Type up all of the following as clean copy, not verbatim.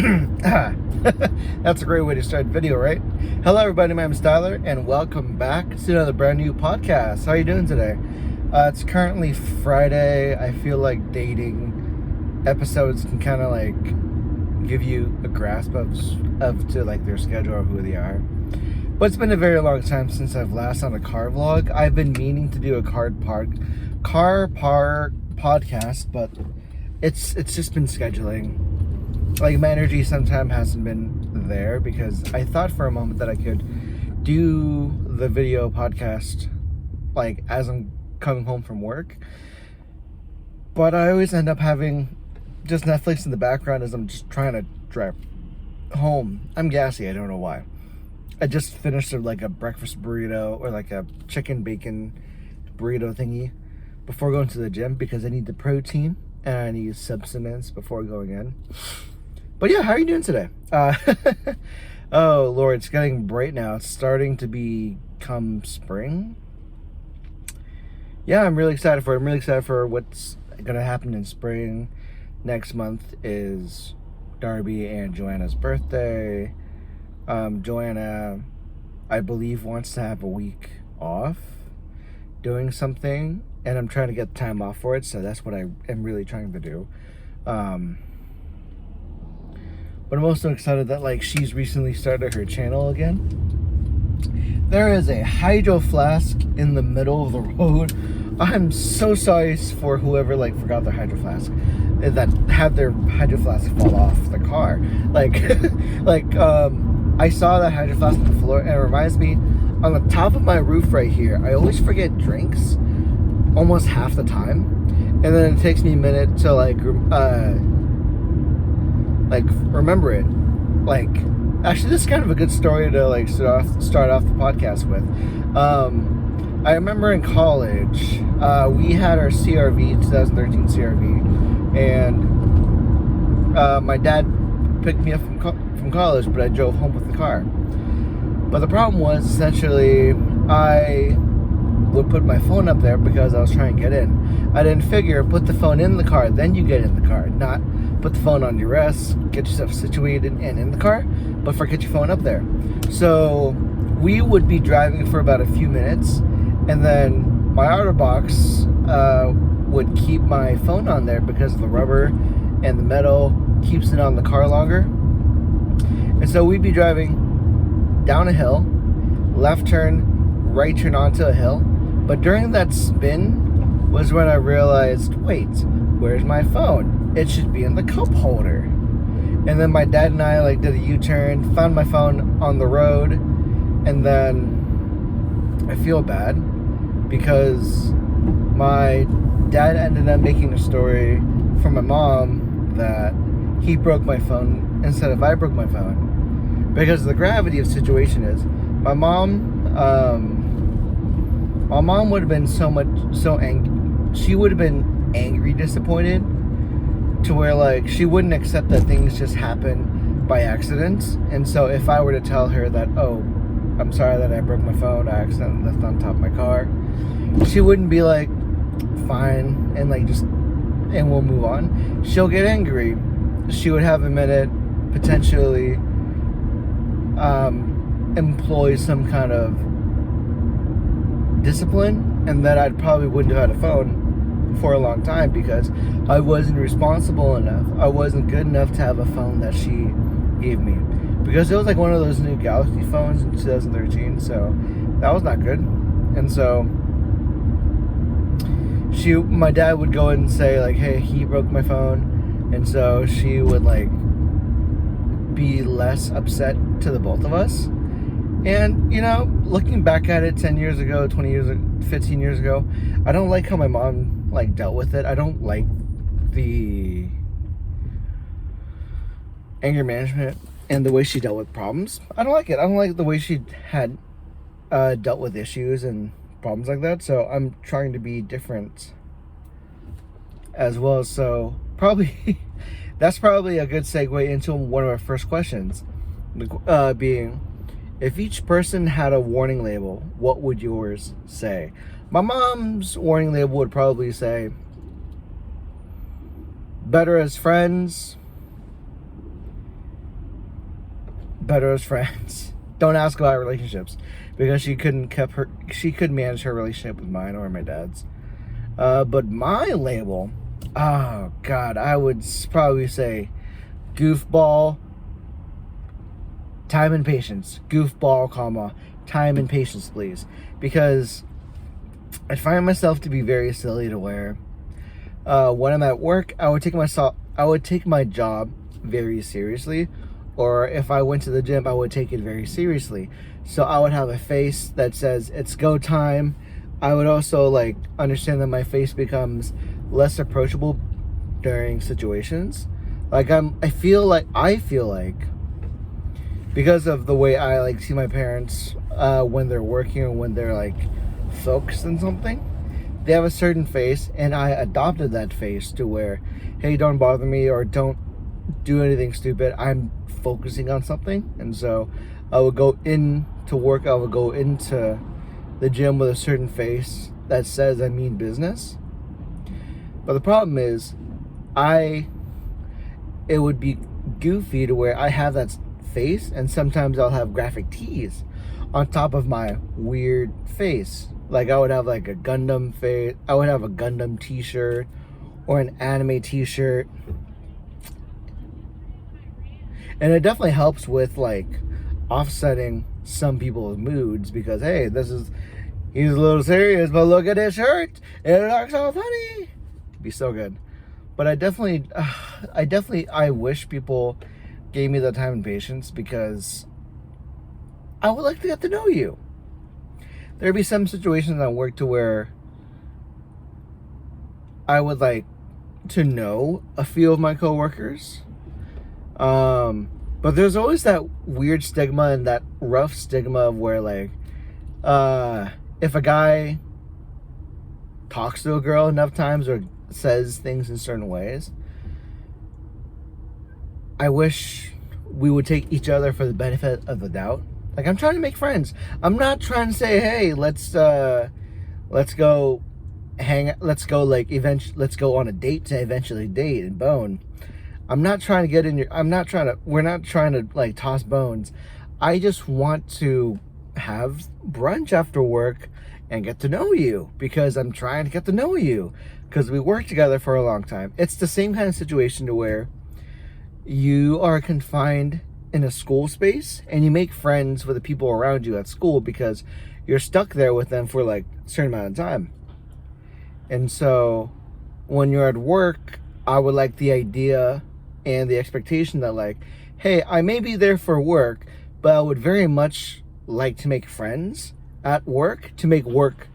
That's a great way to start the video, right? Hello everybody, my name is Tyler and welcome back to another brand new podcast. How are you doing today? It's currently Friday. I feel like dating episodes can kind of like give you a grasp of to like their schedule or who they are. But it's been a very long time since I've last done a car vlog. I've been meaning to do a car park podcast, but it's just been scheduling. Like, my energy sometimes hasn't been there because I thought for a moment that I could do the video podcast like as I'm coming home from work, but I always end up having just Netflix in the background as I'm just trying to drive home. I'm gassy, I don't know why. I just finished like a breakfast burrito or like a chicken bacon burrito thingy before going to the gym because I need the protein and I need substance before going in. But yeah, how are you doing today? Oh Lord, it's getting bright now. It's starting to become spring. Yeah, I'm really excited for it. I'm really excited for what's gonna happen in spring. Next month is Darby and Joanna's birthday. Joanna, I believe, wants to have a week off doing something, and I'm trying to get time off for it, so that's what I am really trying to do. But I'm also excited that like she's recently started her channel again. There is a hydro flask in the middle of the road. I'm so sorry for whoever like forgot their hydro flask, that had their hydro flask fall off the car. I saw that hydro flask on the floor, and it reminds me, on the top of my roof right here, I always forget drinks almost half the time, and then it takes me a minute to remember it. Like, actually, this is kind of a good story to like start off the podcast with. I remember in college, we had our CRV, 2013 CRV, and my dad picked me up from college, but I drove home with the car. But the problem was, essentially, I would put my phone up there because I was trying to get in. I didn't figure, put the phone in the car, then you get in the car, not put the phone on your rest, get yourself situated and in the car, but forget your phone up there. So we would be driving for about a few minutes, and then my OtterBox would keep my phone on there because the rubber and the metal keeps it on the car longer. And so we'd be driving down a hill, left turn, right turn onto a hill. But during that spin was when I realized, wait, where's my phone? It should be in the cup holder. And then my dad and I like did a U-turn, found my phone on the road, and then I feel bad because my dad ended up making a story from my mom that he broke my phone instead of I broke my phone. Because the gravity of the situation is, my mom would have been so angry. She would have been angry, disappointed, to where like she wouldn't accept that things just happen by accident. And so if I were to tell her that, oh, I'm sorry that I broke my phone, I accidentally left it on top of my car, she wouldn't be like, fine, and like just, and we'll move on. She'll get angry. She would have a minute, potentially employ some kind of discipline, and then I probably wouldn't have had a phone for a long time because I wasn't responsible enough. I wasn't good enough to have a phone that she gave me, because it was like one of those new Galaxy phones in 2013, so that was not good. And so my dad would go and say like, hey, he broke my phone, and so she would like be less upset to the both of us. And, you know, looking back at it 10 years ago, 20 years, 15 years ago, I don't like how my mom, like, dealt with it. I don't like the anger management and the way she dealt with problems. I don't like it. I don't like the way she had dealt with issues and problems like that. So I'm trying to be different as well. So probably, that's probably a good segue into one of our first questions, being, if each person had a warning label, what would yours say? My mom's warning label would probably say, better as friends, better as friends. Don't ask about relationships, because she couldn't manage her relationship with mine or my dad's. But my label, oh God, I would probably say goofball, time and patience. Goofball, comma, time and patience, please. Because I find myself to be very silly to where when I'm at work, I would take my job very seriously, or if I went to the gym, I would take it very seriously. So I would have a face that says it's go time. I would also like understand that my face becomes less approachable during situations. Like I feel like because of the way I like see my parents when they're working or when they're like focused on something, they have a certain face, and I adopted that face to where, hey, don't bother me or don't do anything stupid. I'm focusing on something. And so I would go into work, I would go into the gym with a certain face that says I mean business. But the problem is it would be goofy to where I have that face, and sometimes I'll have graphic tees on top of my weird face. Like I would have like a Gundam face, I would have a Gundam t-shirt or an anime t-shirt. And it definitely helps with like offsetting some people's moods, because hey, he's a little serious, but look at his shirt, it looks so funny. It'd be so good. But I wish people gave me the time and patience, because I would like to get to know you. There'd be some situations at work to where I would like to know a few of my coworkers. But there's always that weird stigma and that rough stigma of where like, if a guy talks to a girl enough times or says things in certain ways, I wish we would take each other for the benefit of the doubt. Like, I'm trying to make friends. I'm not trying to say, hey, let's go on a date to eventually date and bone. We're not trying to like toss bones. I just want to have brunch after work and get to know you, because I'm trying to get to know you, because we worked together for a long time. It's the same kind of situation to where you are confined in a school space and you make friends with the people around you at school because you're stuck there with them for like a certain amount of time. And so when you're at work, I would like the idea and the expectation that like, hey, I may be there for work, but I would very much like to make friends at work to make work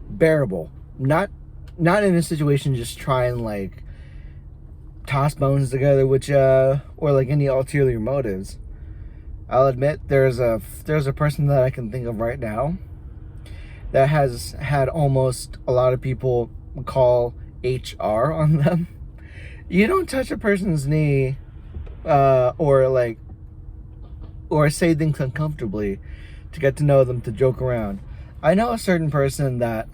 bearable. Not in a situation just try and like toss bones together, which or like any ulterior motives. I'll admit there's a person that I can think of right now that has had almost a lot of people call HR on them. You don't touch a person's knee or say things uncomfortably to get to know them, to joke around. I know a certain person that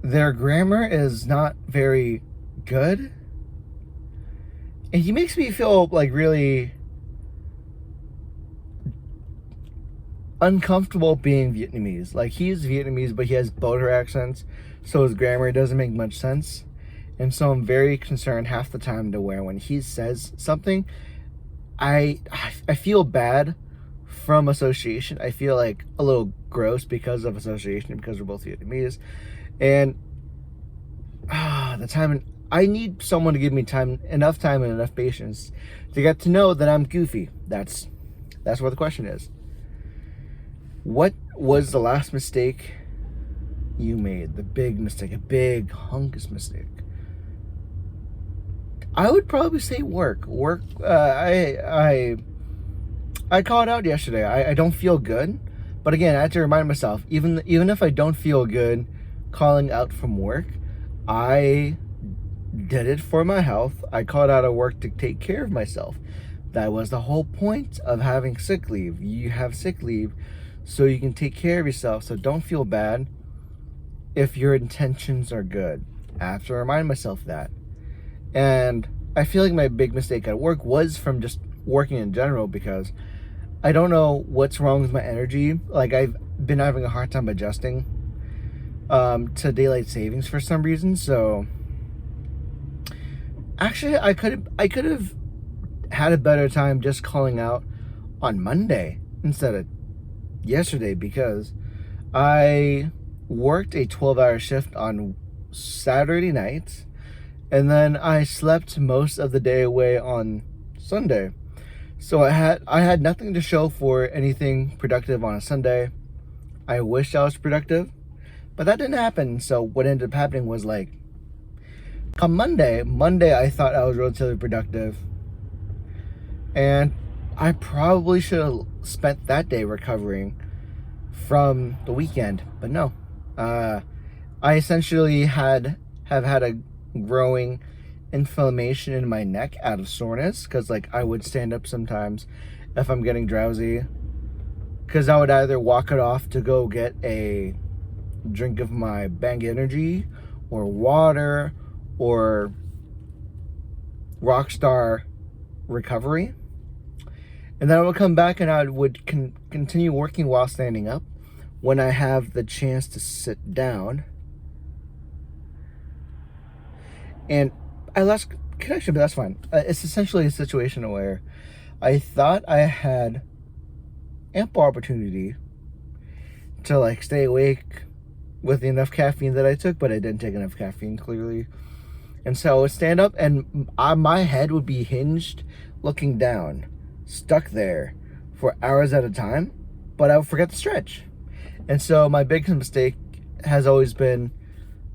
their grammar is not very good, and he makes me feel like really uncomfortable being Vietnamese. Like, he's Vietnamese, but he has boater accents, so his grammar doesn't make much sense. And so I'm very concerned half the time to where when he says something, I feel bad from association. I feel like a little gross because of association, because we're both Vietnamese. And the time, I need someone to give me enough time and enough patience to get to know that I'm goofy. That's what the question is. What was the last mistake you made? The big mistake, a big hunkus mistake. I would probably say work. I called out yesterday. I don't feel good, but again, I had to remind myself, even if I don't feel good calling out from work, I did it for my health. I called out of work to take care of myself. That was the whole point of having sick leave. You have sick leave so you can take care of yourself. So don't feel bad if your intentions are good. I have to remind myself that. And I feel like my big mistake at work was from just working in general, because I don't know what's wrong with my energy. Like, I've been having a hard time adjusting to daylight savings for some reason. So actually, I could have had a better time just calling out on Monday instead of yesterday, because I worked a 12-hour shift on Saturday night, and then I slept most of the day away on Sunday. So I had nothing to show for anything productive on a Sunday. I wished I was productive, but that didn't happen. So what ended up happening was, like, on Monday I thought I was relatively productive, and I probably should have spent that day recovering from the weekend, but no. I essentially have had a growing inflammation in my neck out of soreness, because, like, I would stand up sometimes if I'm getting drowsy, because I would either walk it off to go get a drink of my Bang Energy or water or Rockstar Recovery, and then I would come back and I would continue working while standing up when I have the chance to sit down. And I lost connection, but that's fine. It's essentially a situation where I thought I had ample opportunity to, like, stay awake with enough caffeine that I took, but I didn't take enough caffeine, clearly. And so I would stand up, and my head would be hinged, looking down, stuck there for hours at a time, but I would forget to stretch. And so my biggest mistake has always been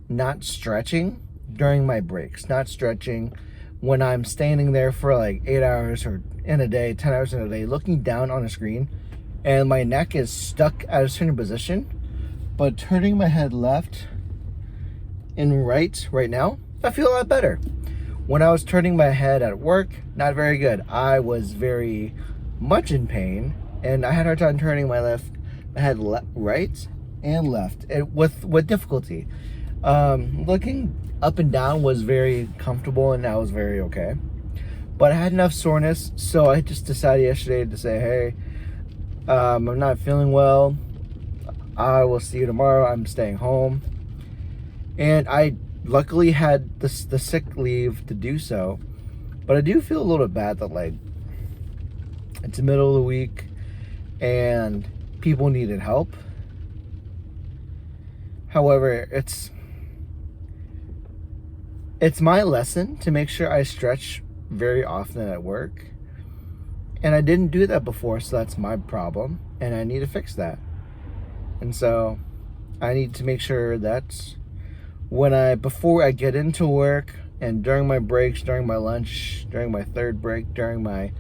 not stretching during my breaks, not stretching when I'm standing there for like 8 hours or in a day, 10 hours in a day, looking down on a screen, and my neck is stuck at a certain position. But turning my head left and right now, I feel a lot better. When I was turning my head at work, not very good. I was very much in pain, and I had a hard time turning my head right and left with difficulty. Looking up and down was very comfortable, and that was very okay. But I had enough soreness, so I just decided yesterday to say, hey, I'm not feeling well. I will see you tomorrow. I'm staying home. And I luckily had the sick leave to do so. But I do feel a little bad that, like, it's the middle of the week and people needed help. However, it's my lesson to make sure I stretch very often at work. And I didn't do that before, so that's my problem. And I need to fix that. And so I need to make sure that before I get into work, and during my breaks, during my lunch, during my third break, during my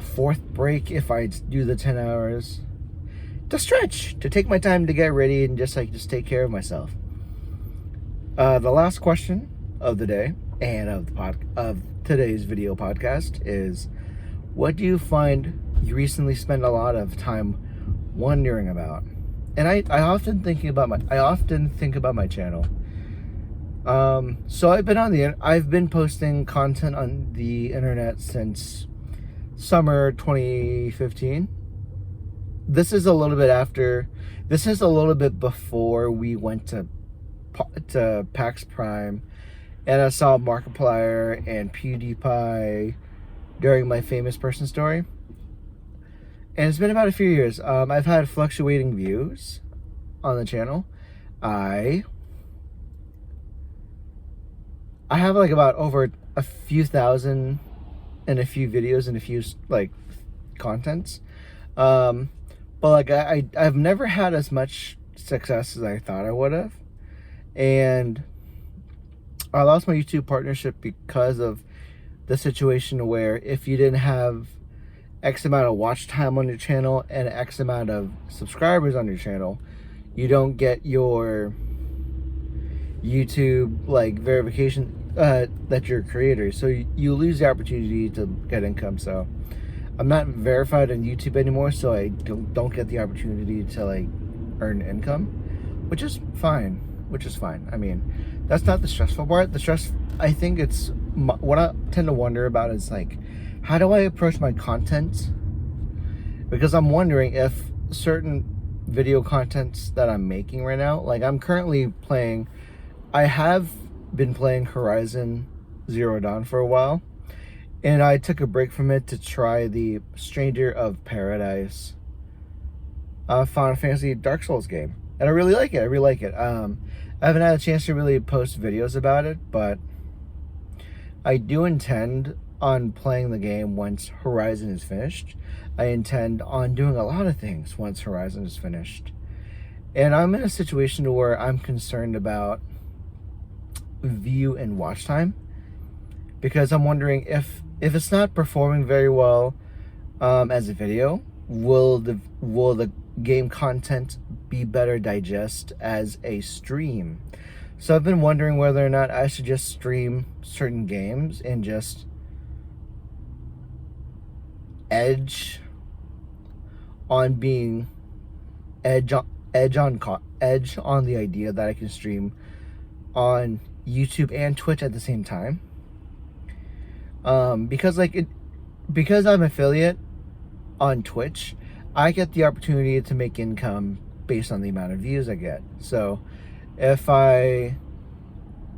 fourth break, if I do the 10 hours, to stretch, to take my time to get ready and just take care of myself. The last question of the day and of today's video podcast is, what do you find you recently spend a lot of time wondering about? And I often think about my channel. So I've been posting content on the internet since summer 2015. This is a little bit before we went to PAX Prime, and I saw Markiplier and PewDiePie during my famous person story. And it's been about a few years. I've had fluctuating views on the channel. I have like about over a few thousand and a few videos and a few like contents. But like I've never had as much success as I thought I would have. And I lost my YouTube partnership because of the situation where if you didn't have X amount of watch time on your channel and X amount of subscribers on your channel, you don't get your YouTube like verification that you're a creator. So you lose the opportunity to get income. So I'm not verified on YouTube anymore, so I don't get the opportunity to like earn income, which is fine. I mean, that's not the stressful part. I think it's what I tend to wonder about is like, how do I approach my content? Because I'm wondering if certain video contents that I'm making right now, like I'm currently playing, I have been playing Horizon Zero Dawn for a while, and I took a break from it to try the Stranger of Paradise Final Fantasy Dark Souls game, and I really like it. I haven't had a chance to really post videos about it, but I do intend on playing the game once Horizon is finished. I intend on doing a lot of things once Horizon is finished. And I'm in a situation where I'm concerned about view and watch time, because I'm wondering if it's not performing very well as a video, will the game content be better digest as a stream? So I've been wondering whether or not I should just stream certain games and just edge on being edge on the idea that I can stream on YouTube and Twitch at the same time. Because I'm affiliate on Twitch, I get the opportunity to make income based on the amount of views I get. So if I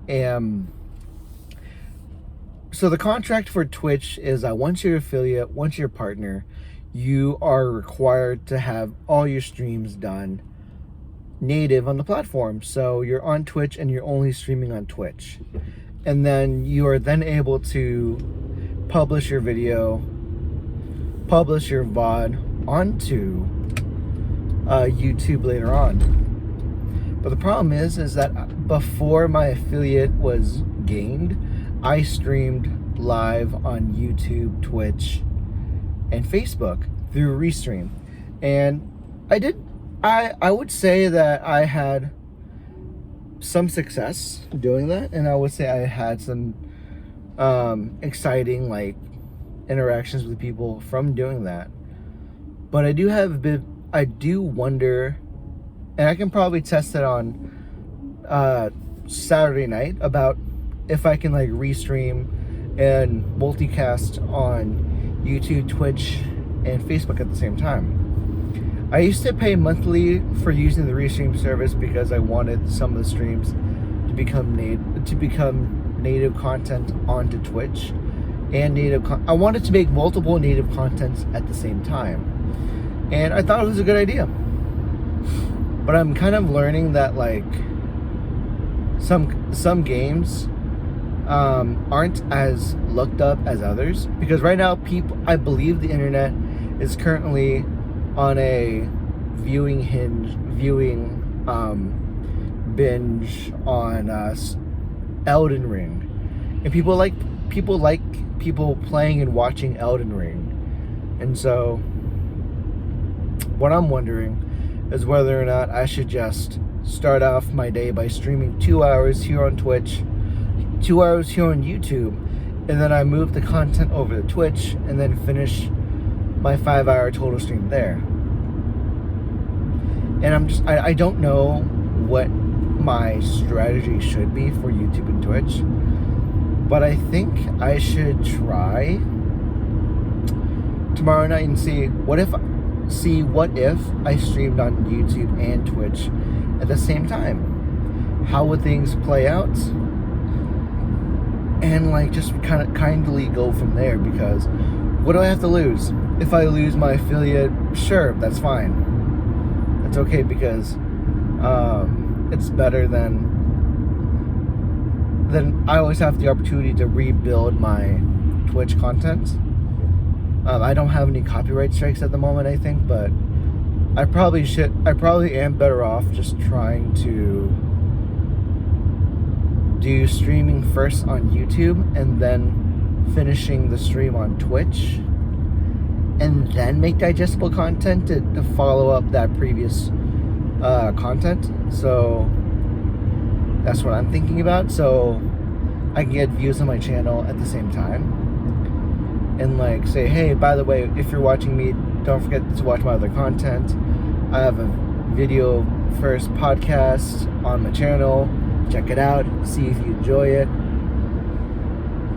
am... So the contract for Twitch is that once you're affiliate, once you're a partner, you are required to have all your streams done native on the platform. So you're on Twitch and you're only streaming on Twitch. And then you are then able to publish your video, publish your VOD onto YouTube later on. But the problem is that before my affiliate was gained, I streamed live on YouTube, Twitch, and Facebook through Restream. And I would say that I had some success doing that, and I would say I had some exciting like interactions with people from doing that. But I do wonder, and I can probably test it on Saturday night, about if I can like restream and multicast on YouTube, Twitch, and Facebook at the same time. I used to pay monthly for using the Restream service because I wanted some of the streams to become native content onto Twitch, and I wanted to make multiple native contents at the same time, and I thought it was a good idea. But I'm kind of learning that like some games aren't as looked up as others, because right now I believe the internet is currently on a viewing binge on Elden Ring, and people like people playing and watching Elden Ring. And so what I'm wondering is whether or not I should just start off my day by streaming 2 hours here on Twitch, 2 hours here on YouTube, and then I move the content over to Twitch and then finish my 5-hour total stream there. And I don't know what my strategy should be for YouTube and Twitch, but I think I should try tomorrow night and see what if I streamed on YouTube and Twitch at the same time. How would things play out? And like just kindly go from there, because what do I have to lose? If I lose my affiliate, sure, that's fine. That's okay, because it's better than I always have the opportunity to rebuild my Twitch content. I don't have any copyright strikes at the moment, I think, but I probably am better off just trying to do streaming first on YouTube and then finishing the stream on Twitch, and then make digestible content to follow up that previous content. So that's what I'm thinking about, so I can get views on my channel at the same time, and like say, hey, by the way, if you're watching me, don't forget to watch my other content. I have a video first podcast on my channel. Check it out, see if you enjoy it.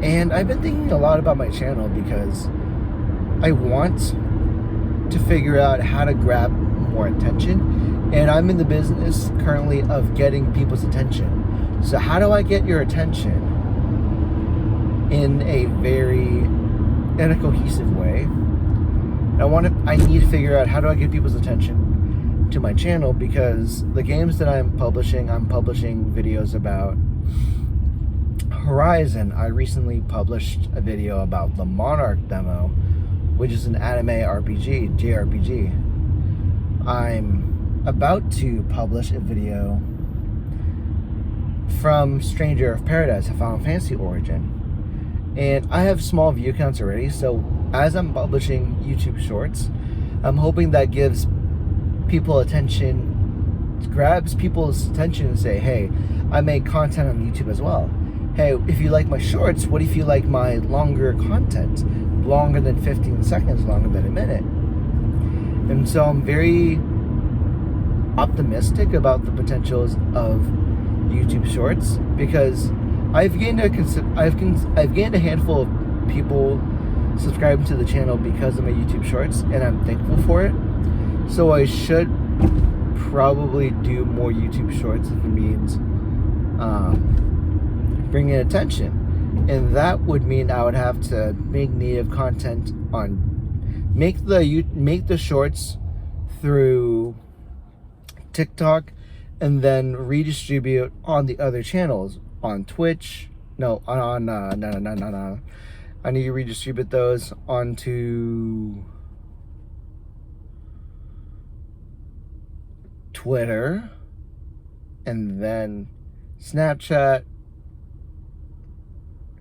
And I've been thinking a lot about my channel because I want to figure out how to grab more attention. And I'm in the business currently of getting people's attention. So how do I get your attention in a cohesive way? I need to figure out how do I get people's attention to my channel, because the games that I'm publishing videos about. Horizon, I recently published a video about the Monarch demo, which is an anime RPG, JRPG. I'm about to publish a video from Stranger of Paradise, a Final Fantasy origin. And I have small view counts already, so as I'm publishing YouTube shorts, I'm hoping that gives people attention, grabs people's attention and say, hey, I make content on YouTube as well. Hey, if you like my shorts, what if you like my longer content? Longer than 15 seconds, longer than a minute. And so I'm very optimistic about the potentials of YouTube shorts, because I've gained a handful of people subscribing to the channel because of my YouTube shorts, and I'm thankful for it. So I should probably do more YouTube shorts if it means bringing attention. And that would mean I would have to make native content make the shorts through TikTok, and then redistribute on the other channels on Twitch. I need to redistribute those onto Twitter, and then Snapchat,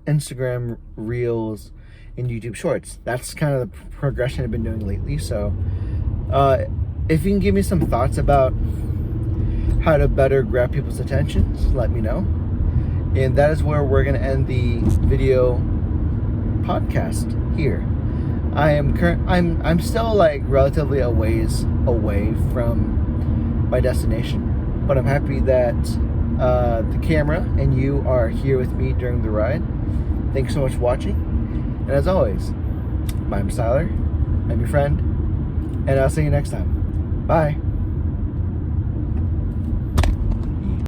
Instagram Reels, and YouTube Shorts. That's kind of the progression I've been doing lately. So if you can give me some thoughts about how to better grab people's attention, let me know. And that is where we're going to end the video podcast here. I'm still like relatively a ways away from my destination, but I'm happy that the camera and you are here with me during the ride. Thanks so much for watching, and as always, my name's Tyler, I'm your friend, and I'll see you next time. Bye.